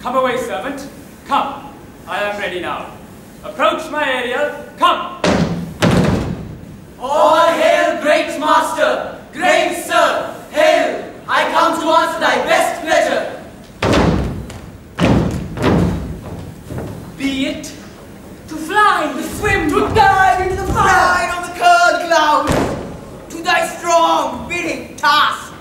Come away, servant. Come. I am ready now. Approach my Ariel. Come. All hail, great master, great sir, hail! I come to answer thy best pleasure. Be it to fly, to swim, to dive into the fire, ride on the curled clouds, to thy strong bidding task.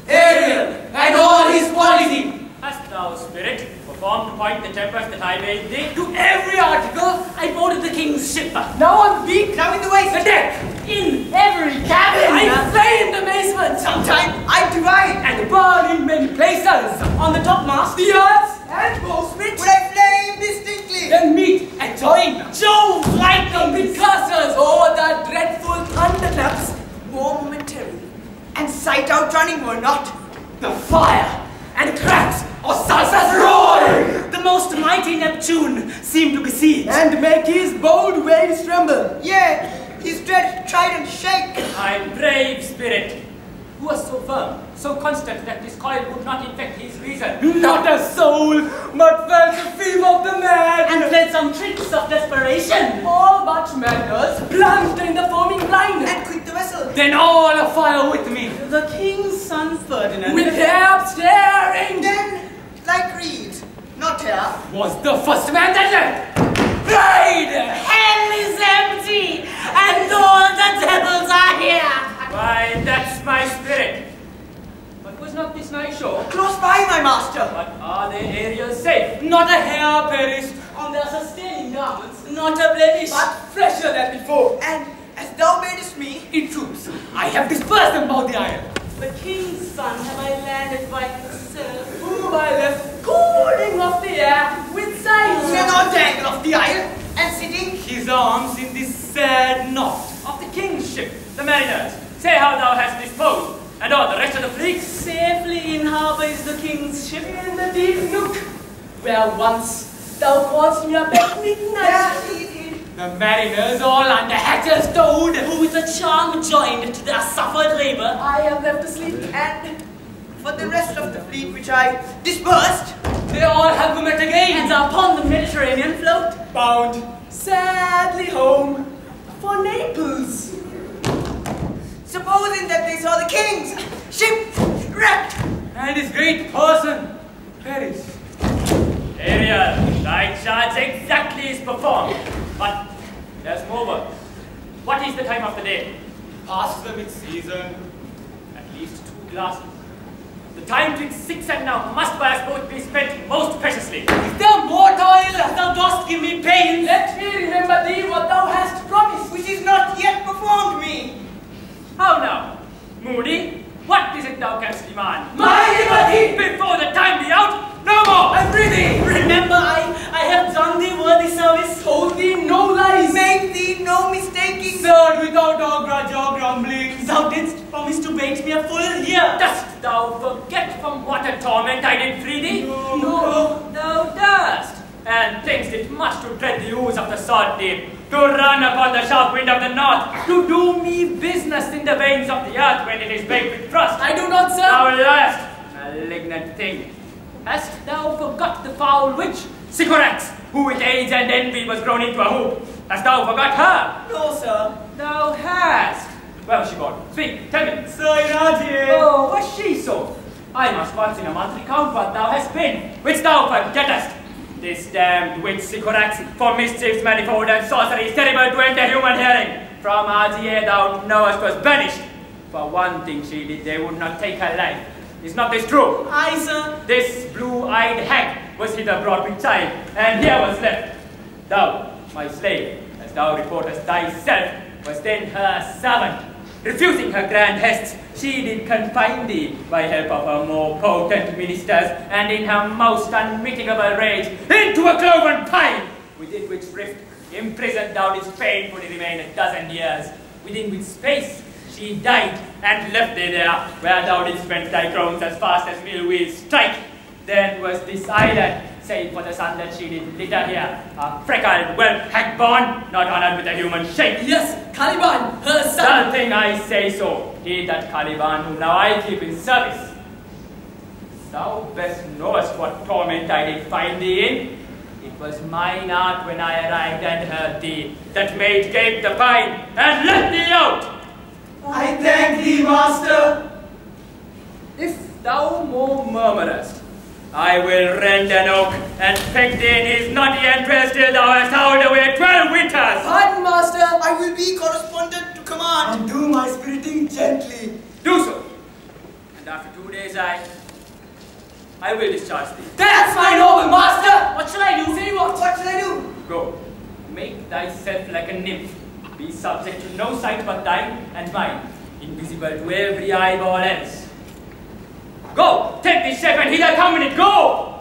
Ariel and all his policy. Hast thou, spirit, performed to point the tempest that I made thee? To every article I boarded the king's ship. Now on the beak, now in the waist, the deck, in every cabin. I flamed amazement. Sometime I divide and burn in many places. On the topmast, the earth and bowsprit, would I flame distinctly. Then meet and join Jove's lightning precursors. Oh, the dreadful thunderclaps, more momentary, and sight outrunning were not. The fire and cracks or salsas roaring. The most mighty Neptune seemed to beseech, and make his bold waves tremble. Yea, his dread trident shake. My brave spirit, who was so firm, so constant that this coil would not infect his reason. Not a soul, but felt the fever of the mad, and played some tricks of desperation. All but manners, plunged in the foaming blind, and quit the vessel. Then all afire with me. The king's son Ferdinand, with hair upstaring, then, like reeds, not hair, was the first man that left. Pride! Hell is empty, and all the devils are here. Why, that's my spirit. But was not this night shore? Close by, my master. But are the areas safe? Not a hair perished on their sustaining garments, not a blemish, but fresher than before. And as thou badest me, in troops, I have dispersed them about the isle. The king's son have I landed by himself, whom I left cooling off the air with sighs. In an angle of the isle, and sitting his arms in this sad knot Of the king's ship, the mariners, say how thou hast disposed, and all the rest of the fleet. Safely in harbour is the king's ship in the deep nook, where once thou call'st me up at midnight. The mariners all under hatches stowed, who with a charm joined to their suffered labour, I am left asleep, and for the rest of the fleet which I dispersed, they all have met again, and are upon the Mediterranean float, bound sadly home for Naples. Supposing that they saw the king's ship wrecked, and his great person perished. Ariel, thy charge exactly is performed. But there's more work. What is the time of the day? Past the mid-season. At least 2 glasses. The time twixt 6 and now must by us both be spent most preciously. Is there more toil? Thou dost give me pain. Let me remember thee what thou hast promised, which is not yet performed me. How now? Moody, what is it thou canst demand? My liberty! Before the time be out, no more! I prithee, remember I have done thee worthy service, told thee no lies, made thee no mistaking, served without or grudge or grumbling. Thou didst promise to wait me a full year. Dost thou forget from what a torment I did free thee? No. Thou dost, and thinkst it much to tread the ooze of the salt deep, to run upon the sharp wind of the north, to do me business in the veins of the earth when it is baked with frost. I do not, sir. Thou liest, malignant thing. Hast thou forgot the foul witch, Sycorax, who with age and envy was grown into a hoop? Hast thou forgot her? No, sir. Thou hast. Where was she born? Speak, tell me. Sir, Irati. Oh, was she so? I must once in a month recount what thou hast been, which thou forgettest. This damned witch Sycorax, for mischiefs manifold and sorceries terrible to enter human hearing. From Argier thou knowest was banished. For one thing she did, they would not take her life. Is not this true? Aye, sir. This blue-eyed hag was hither brought with child, and here was left. Thou, my slave, as thou reportest thyself, was then her servant. Refusing her grand hests, she did confine thee by help of her more potent ministers, and in her most unmitigable rage, into a cloven pine, within which rift imprisoned thou didst painfully remain 12 years, within which space she died, and left thee there, where thou didst spend thy crowns as fast as mill wheels strike. Then was this island, save for the sun that she did litter here, a freckled whelp hag born, not honoured with a human shape. Yes, Caliban, her son. Something I say so, he that Caliban whom now I keep in service. thou best knowest what torment I did find thee in. It was mine art when I arrived and heard thee, that made gape the pine, and let thee out! I thank thee, master. If thou more murmurest, I will rend an oak, and peck thee in his knotty entrails till thou hast howled away 12 winters! Pardon, master. I will be correspondent to command. And do my spiriting gently. Do so, and after 2 days I will discharge thee. That's my noble master! What shall I do? Say what? What shall I do? Go, make thyself like a nymph. Be subject to no sight but thine and mine, invisible to every eyeball else. Go, take this shape and hither come in it, go!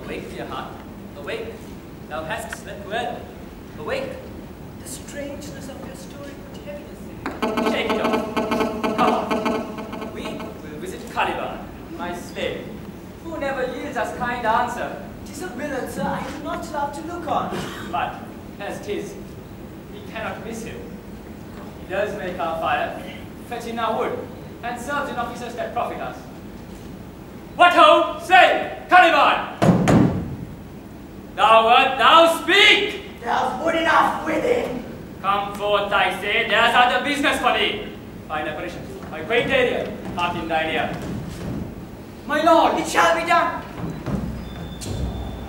Awake, dear heart, awake. Thou hast slept well. Awake. The strangeness of your story put heaviness in it. Shake it off. Come on. We will visit Caliban, my slave, who never yields us kind answer. 'Tis a villain, sir, I do not love to look on. But, as 'tis, we cannot miss him. He does make our fire, fetch in our wood, and serves in offices that profit us. What ho, say, Caliban! Thou speak! There's wood enough within. Come forth, I say, there's other business for thee. Find apparition, my quaint area, heart in thine ear. My lord, it shall be done.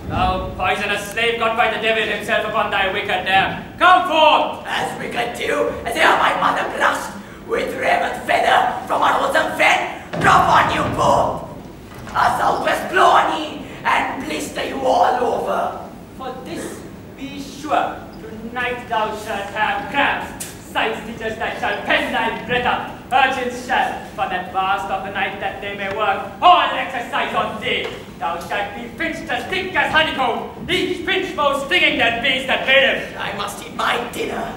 Thou poisonous slave got by the devil himself upon thy wicked dam. Come forth! As wicked too, as ere my mother blushed, with raven feather from unwholesome fen, drop on you both. A southwest blow on ye, and blister you all over. For this, be sure, tonight thou shalt have cramps, side stitches that shall pen thy breath up, urchins shall, for that vast of the night that they may work, all exercise on thee. Thou shalt be pinched as thick as honeycomb, each pinch more stinging than bees that made him. I must eat my dinner.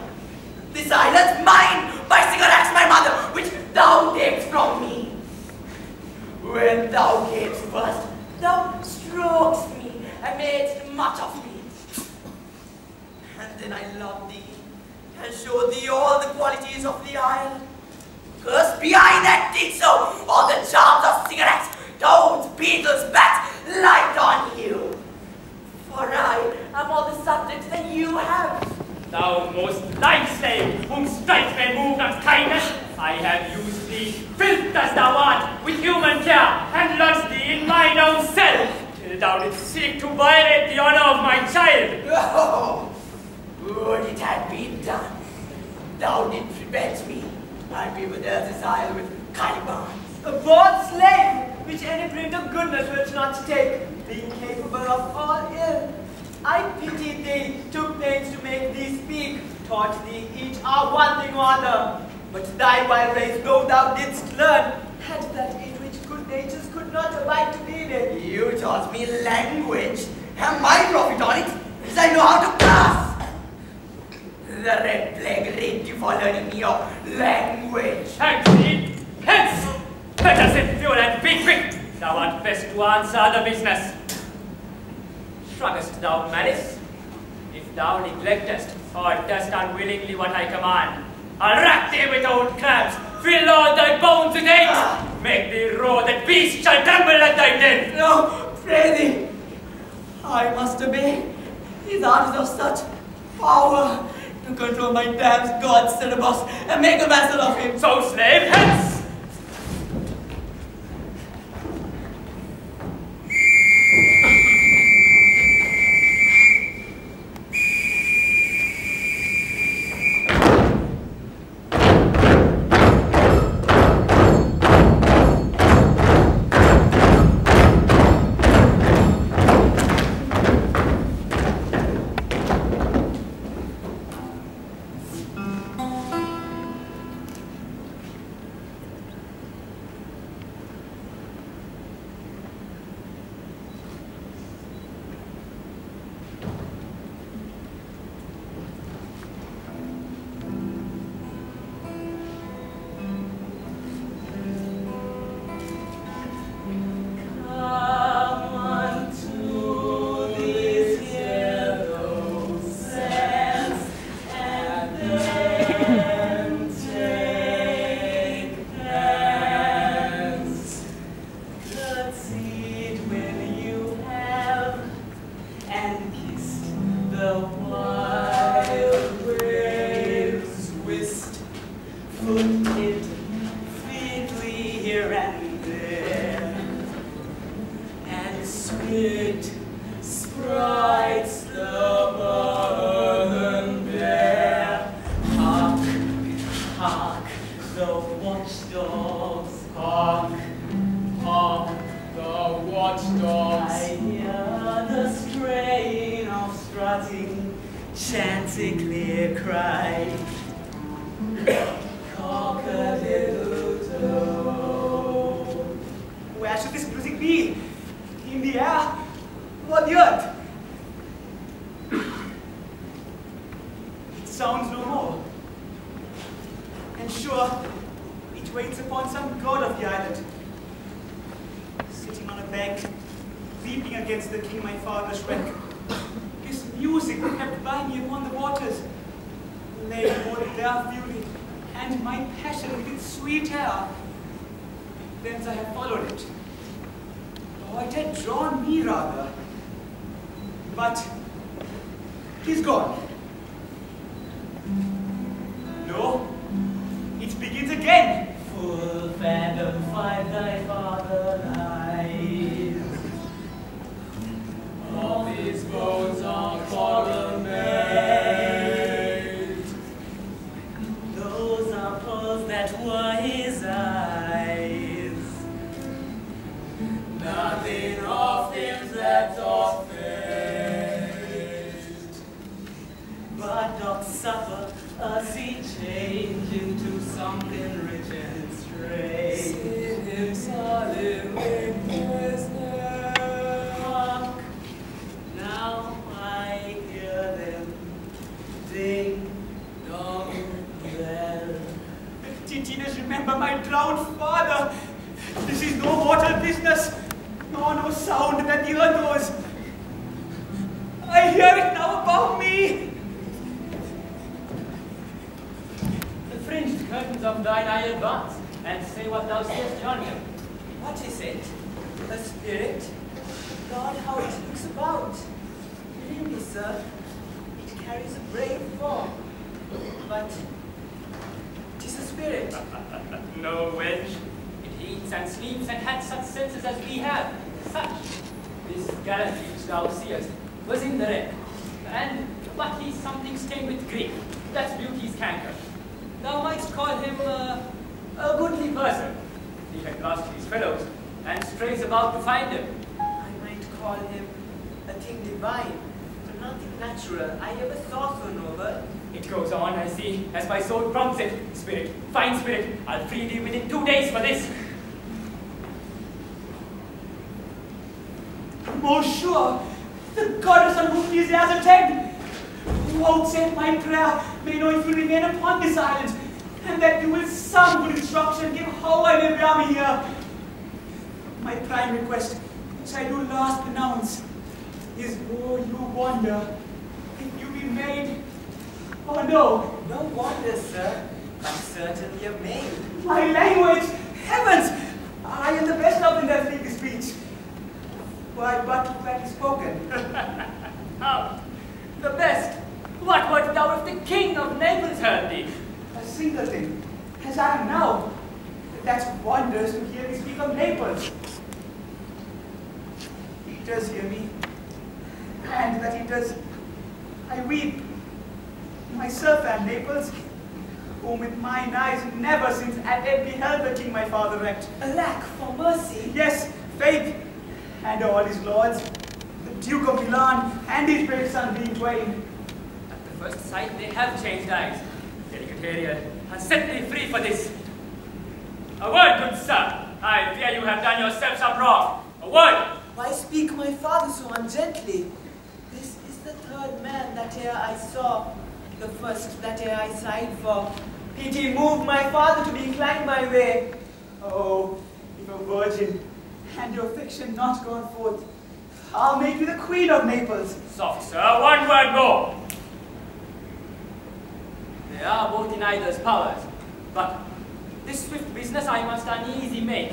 This island's mine, by cigarettes, my mother, which thou takes from me. When thou camest first, thou strokest me, and madest much of me. And then I loved thee, and showed thee all the qualities of the isle. Cursed be I that did so, all the charms of cigarettes, toads, beetles, bats, light on you. For I am all the subjects that you have. Thou most light slave, whom strife may move not kindness, I have used thee, filth as thou art, with human care, and lodged thee in mine own cell, till thou didst seek to violate the honor of my child. Oh, would it had been done. Thou didst prevent me, and we would earth this isle with Caliban. A born slave, which any print of goodness wilt not take, being capable of all ill. I pitied thee, took pains to make thee speak, taught thee each our one thing or other. But thy wild race, though thou didst learn, had that in which good natures could not abide to be with. You taught me language, and my profit on it is I know how to class. The red plague raped you for learning me your language. Hence, thee, hence! Let us in fuel and be quick! Thou art best to answer the business. Shruggest thou malice? If thou neglectest, or dost unwillingly what I command, I'll rack thee with old crabs, fill all thy bones with hate, make thee roar that beasts shall tremble at thy death. No, pray thee, I must obey. His art is of such power to control my damned god Cerberus and make a vassal of him. So, slave, hence! here and there, and sweet sprites the burden bear. Hark, hark, the watchdogs. Hark, hark, the watchdogs. I hear the strain of strutting, chanticleer cry. Cock-a-doodle-doo. Where should this music be? In the air or the earth? It sounds no more. And sure, it waits upon some god of the island, sitting on a bank, weeping against the king my father's wreck. His music kept by me upon the waters, lay both their fury and my passion with its sweet air. Thence I have followed it. Oh, it had drawn me rather. But 'tis gone. No, it begins again. Full fandom find thy father lies. All his bones are coral made. Those are pearls that were his eyes. Nothing of him that doth fade, but doth suffer a sea change into something rich and strange. Sing him solemn in his name. Hark, now I hear them ding dong bell. Titinas, remember my drowned father. This is no mortal business, nor no sound that the earth knows. I hear it now about me. The fringed curtains of thine eye advance, and say what thou seest yonder. What is it? A spirit? God, how it looks about. Really, sir, it carries a brave form, but it is a spirit. No, wench. It eats and sleeps and had such senses as we have. Such. This gallantry which thou seest was in the wreck, but he's something stained with grief. That's beauty's canker. Thou mightst call him a goodly person. He had lost his fellows and strays about to find them. I might call him a thing divine, but nothing natural. I ever saw so noble. It goes on, I see, as my soul prompts it. Spirit, fine spirit, I'll free thee within 2 days for this. Most sure, the goddess on whom these airs attend, vouchsafe my prayer may know if you remain upon this island, and that you will some good instruction give how I may bear me here. My prime request, which I do last pronounce, is, oh, you wonder if you be made. Oh no. No wonder, sir. I'm certainly a maid. My language! Heavens! I am the best of in that fleeting speech. Why, but that is spoken. How? The best? What wert thou if the king of Naples heard thee? A single thing, as I am now. That's wonders to hear me speak of Naples. He does hear me, and that he does, I weep. Myself and Naples, whom with mine eyes never since I had beheld the king my father wrecked. Alack, for mercy! Yes, faith, and all his lords, the Duke of Milan and his brave son being twain. At the first sight they have changed eyes. Delicate Ariel has set thee free for this. A word, good sir. I fear you have done yourself some wrong. A word. Why speak my father so ungently? This is the third man that ere I saw, the first that ere I sighed for. Pity moved my father to be inclined my way. Oh, if a virgin, and your fiction not gone forth, I'll make you the queen of Naples. Soft, sir. One word more. They are both in either's powers, but this swift business I must uneasy make,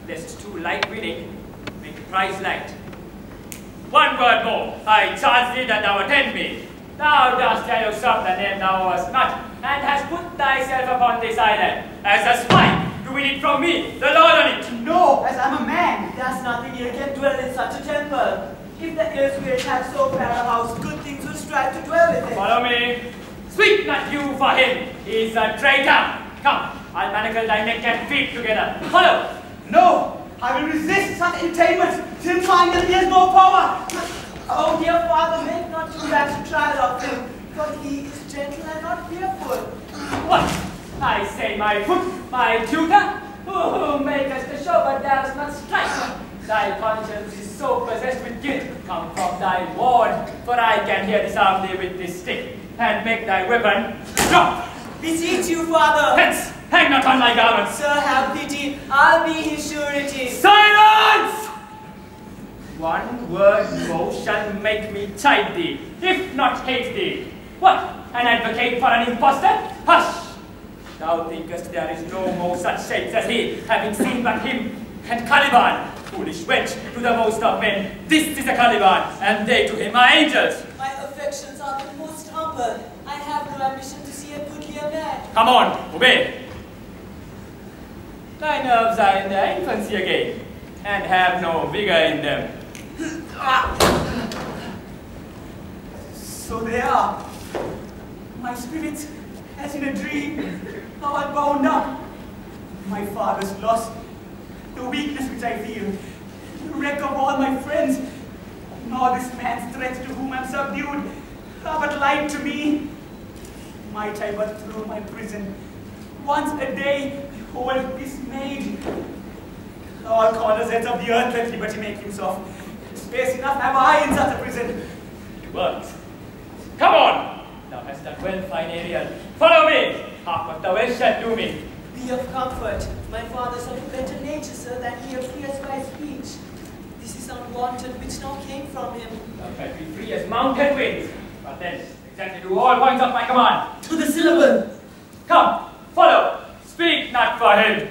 lest too light willing make the prize light. One word more. I charge thee that thou attend me. Thou dost tell yourself the name thou wast not, and hast put thyself upon this island as a spy to win it from me, the Lord on it. No, as I'm a man. There's nothing here can dwell in such a temple. If the ill spirit had so fair a house, good things would strive to dwell with it. Follow me. Speak not you for him. He is a traitor. Come, I'll manacle thy neck and feet together. Follow. No, I will resist such entertainment till find that he has no power. Oh, dear father, make not too rash a trial of him, for he is gentle and not fearful. What? I say my foot, my tutor? Who makest the show but darest not strike? Thy conscience is so possessed with guilt. Come from thy ward, for I can here disarm thee with this stick, and make thy weapon drop. Beseech you, father. Hence, hang not on my garments. Sir, have pity. I'll be his surety. Silence! One word more shall make me chide thee, if not hate thee. What? An advocate for an impostor? Hush! Thou thinkest there is no more such shapes as he, having seen but him and Caliban. Foolish wench, to the most of men, this is a Caliban, and they to him are angels. My affections are the most humble. I have no ambition to see a goodlier man. Come on, obey. Thy nerves are in their infancy again, and have no vigor in them. So they are. My spirit, as in a dream, how I bound up. My father's loss, the weakness which I feel, the wreck of all my friends, nor this man's threats to whom I'm subdued, are but light to me. Might I but through my prison, once a day, behold dismayed. All corners ends of the earth let liberty make use of. Space enough have I in such a prison. It works. Come on! Thou hast done well, fine Ariel. Follow me! Half what thou else shalt do me. Be of comfort. My father's of a better nature, sir, than he appears by speech. This is unwanted, which now came from him. Thou shalt be free as mountain winds. But then, exactly to all points of my command. To the syllable. Come, follow. Speak not for him.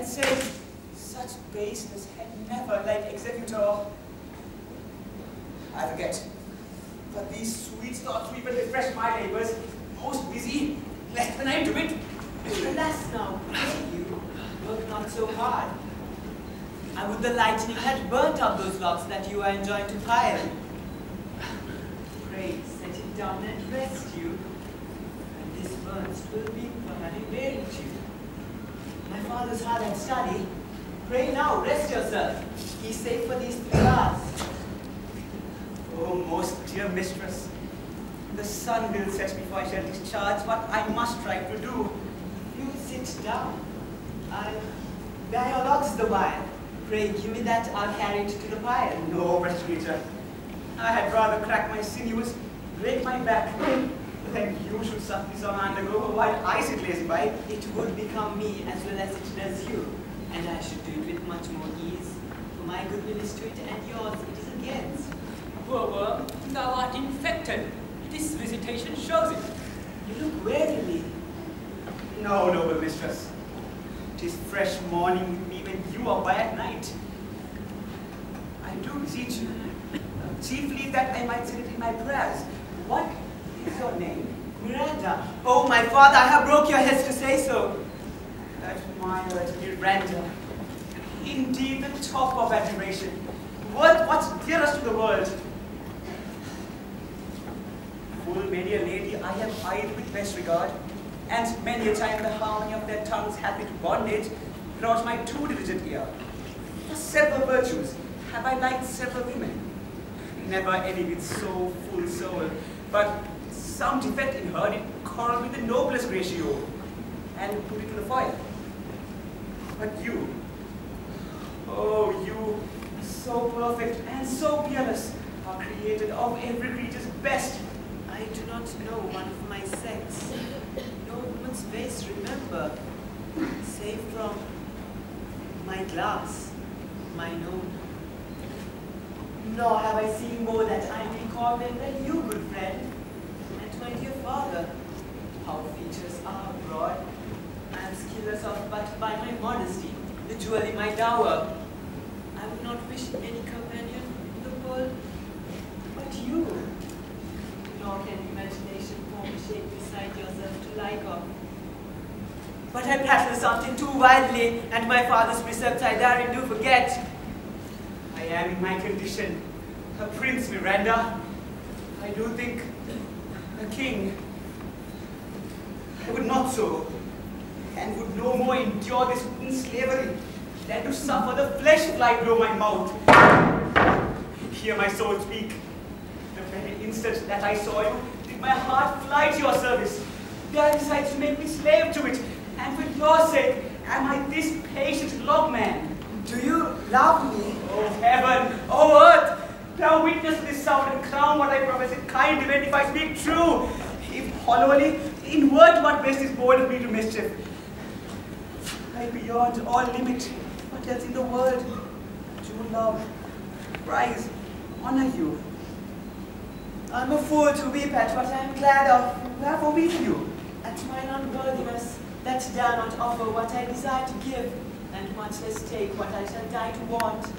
and says, such baseness had never like executor. I forget. But these sweet thoughts will refresh my labors. Most busy, less than I do it. Alas now, pray you, work not so hard. And would the lightning had burnt up those logs that you are enjoying to pile. Pray, set it down and rest you, and this burns will be for having buried you. My father's hard at study. Pray now, rest yourself. He's safe for these 3 hours. Oh, most dear mistress, the sun will set before I shall discharge what I must try to do. You sit down. I'll bear your logs the while. Pray, give me that, I'll carry it to the pile. No, Restorator. I had rather crack my sinews, break my back, than you should suffer some undergo while I sit lazy by. It would become me as well as it does you, and I should do it with much more ease. For my good will is to it, and yours it is against. Poor worm, thou art infected. This visitation shows it. You look wearily. No, noble mistress. 'Tis fresh morning with me when you are by at night. I do beseech you, chiefly that I might say it in my prayers. What is your name? Miranda. Oh, my father, I have broke your heads to say so. Admired Miranda. Indeed, the top of admiration. What's dearest to the world? Full many a lady I have eyed with best regard, and many a time the harmony of their tongues hath with bondage brought my too diligent ear. For several virtues have I liked several women, never any with so full soul, but some defect in her did quarrel with the noblest ratio, and put it to the fire. But you, oh you, so perfect and so peerless, are created of every creature's best. I do not know one of my sex. No woman's face remember, save from my glass, mine own. Nor have I seen more that I may call them than you, good friend. And my dear father, how features are broad, I am skilless of but by my modesty, the jewel in my dower. I would not wish any companion in the world but you. Nor can imagination form a shape beside yourself to like of. But I prattle something too wildly, and my father's precepts I daring do forget. I am in my condition a prince, Miranda. I do think a king. I would not so, and would no more endure this wooden slavery than to suffer the flesh fly below my mouth. Hear my soul speak. The very instant that I saw you, did my heart fly to your service. There decides to make me slave to it, and for your sake am I this patient logman. Do you love me? Oh heaven, oh earth, thou witness this sound and crown what I promise in kind event if I speak true. If hollowly, in word what best is born of me to mischief. I beyond all limit, what else in the world do love, prize, honor you. I'm a fool to weep at what I am glad of. Wherefore weep you? At mine unworthiness, that dare not offer what I desire to give, and much less take what I shall die to want.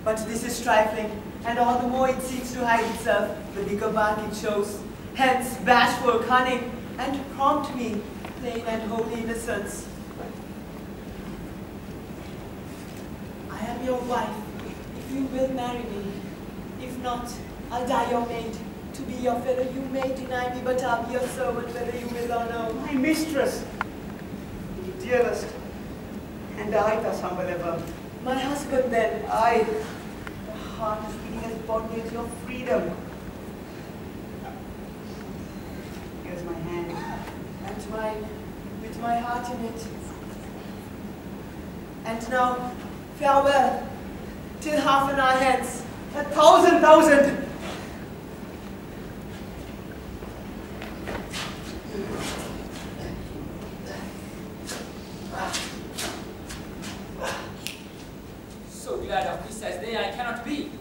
But this is trifling, and all the more it seeks to hide itself, the bigger bark it shows. Hence, bashful cunning, and prompt me, plain and holy innocence. I am your wife, if you will marry me. If not, I'll die your maid. To be your fellow you may deny me, but I'll be your servant whether you will or no. My mistress, dearest, and I thus humble ever. My husband then. I, the heart is beating as bondage your freedom. Here's my hand. And mine, with my heart in it. And now, farewell, till half an hour hence. 1,000,000! So glad of this as they I cannot be.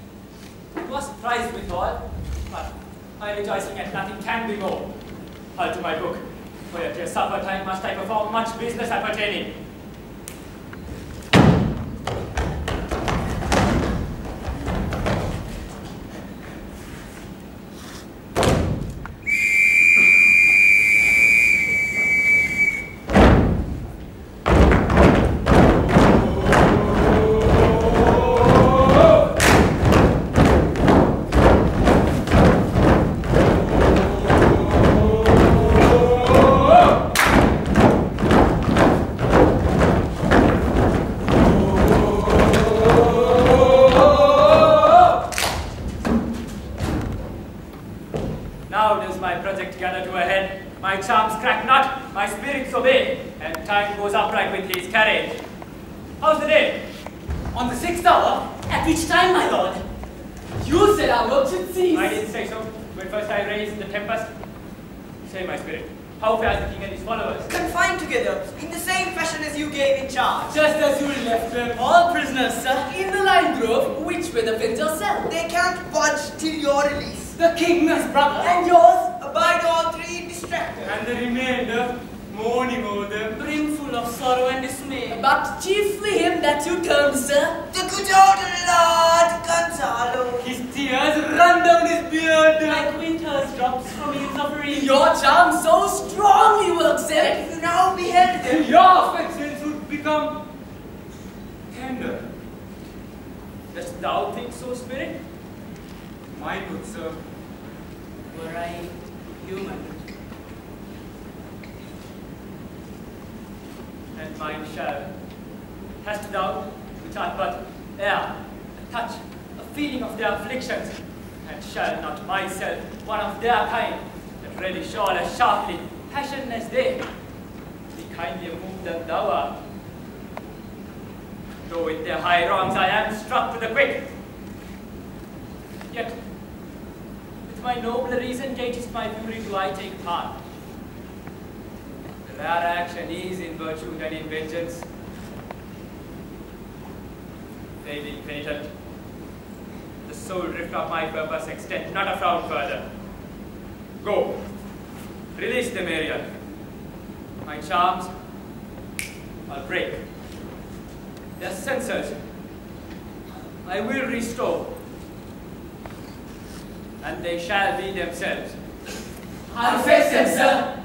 I was surprised with all, but I rejoicing at nothing can be more. I'll to my book, for at your supper time must I perform much business appertaining. to a head. My charms crack not, my spirits obey, and time goes upright with his carriage. How's the day? On the 6th hour, at which time, my lord? You said our work should cease. I didn't say so. When first I raised the Tempest. Say, my spirit, how fares the king and his followers? Confined together, in the same fashion as you gave in charge. Just as you left them, all prisoners, sir, in the lime grove, which way the fence cell. They can't budge till your release. The king, his brother, and yours, abide all three distracted. And the remainder, mourning over them, brimful of sorrow and dismay. But chiefly him that you termed, sir. The good old Lord Gonzalo. his tears run down his beard. Like winter's drops from his offering. Your charm so strongly works, sir. If you now beheld them, Your affections would become tender. Dost thou think so, spirit? My good sir, Were I human, and mine shall. Hast thou, which art but air, a touch, a feeling of their afflictions, and shall not myself, one of their kind, that really shall as sharply, passion as they, be kindly moved than thou art? Though with their high wrongs I am struck to the quick, yet with my nobler reason gaugest my fury do I take part. The rare action is in virtue than in vengeance. They being penitent, the sole drift of my purpose extend not a frown further. Go, release them, Ariel. My charms I'll break. Their censers I will restore, and they shall be themselves. I'll face them, sir.